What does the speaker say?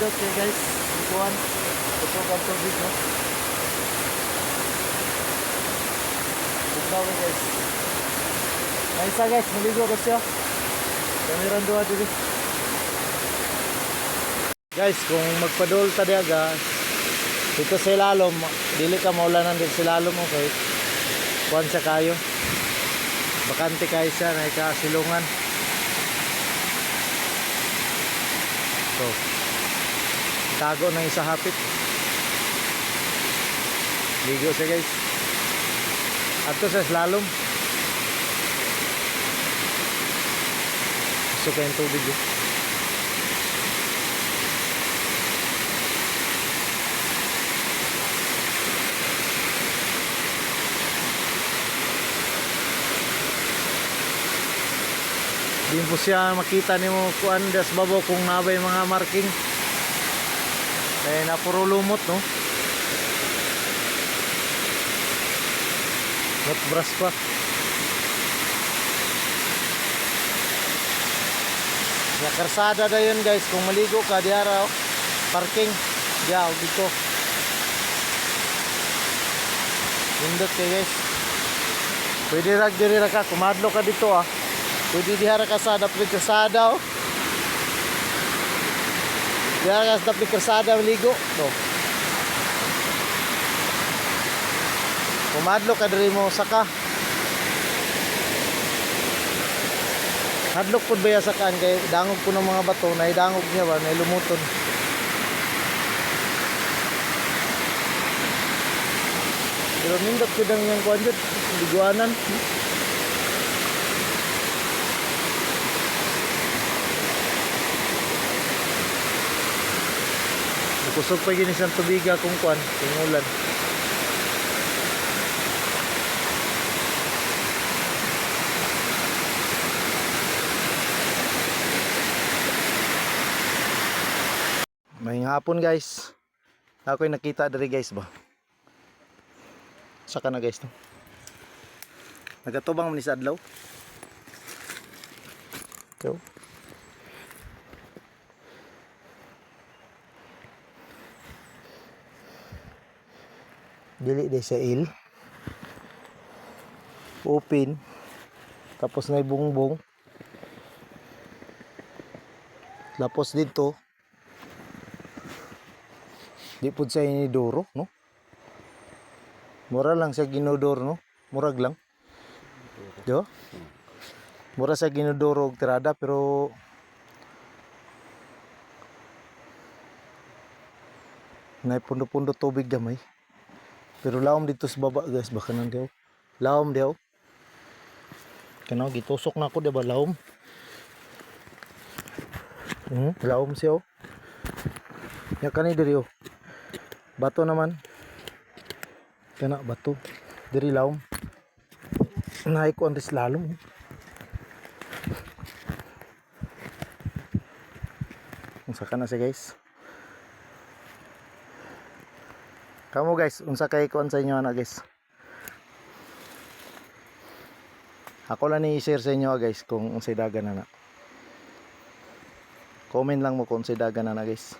nindot kay guys. Ikuan. Ito ang tubig no. Ito guys. Ay isa guys, maligo ko siya. Kamiran doa dito. Guys, kung magpadol ta diaga dito sa ilalom, dili ka maulanan din sa ilalom okay. Kuan siya kayo. Bakante kayo siya na ikasilungan. So, tago ng isa hapit. Ligo siya guys. Ato sa slalom. Gusto kayong tubig eh. Di po siya makita ni mo kuan des babaw kung nabay mga marking. Eh napuro lumot no. Not brush pa. Ya karsada da yun guys, kung maligo ka diara parking. Ya dito. Indot kay guys. Pwede rag diri ra ka kumadlo ka dito ah. Pwede dihara ka sa dapit kasada oh. Dihara ka sa dapit kasada maligo no. Kumadlo ka diri mo saka. Hadlok pud baya sakaan kay dangog ko ng mga bato na idangog niya ba na lumuton. Pero nindot ko dang yang kuan jud liguanan. Kusog pa gini siyang tubiga kung kuan, kung ulan. May hapon guys. Ako'y nakita dari guys ba. Saka na guys no. Nagatubang man ni sa adlaw. So. Dili de sa il. Open. Tapos may bungbong. Tapos dito di pud sa inidoro no. Mura lang sa ginodoro no. Murag lang. Yo. Mura sa ginodoro og tirada pero nay pundo-pundo tubig gamay. Pero lawom dito sa baba guys, baka nang daw. Lawom daw. Kanaw gitusok na ako diba lawom. Lawom siya oh. Ya kanay diri oh. Bato naman. Kana bato. Diri lawom. Naay ko ang slalom. Unsa na siya guys. Kamu guys, unsa kay kuan sa inyo na guys? Ako lang ni share sa inyo guys kung unsay dagan na. Comment lang mo kung unsay dagan na guys.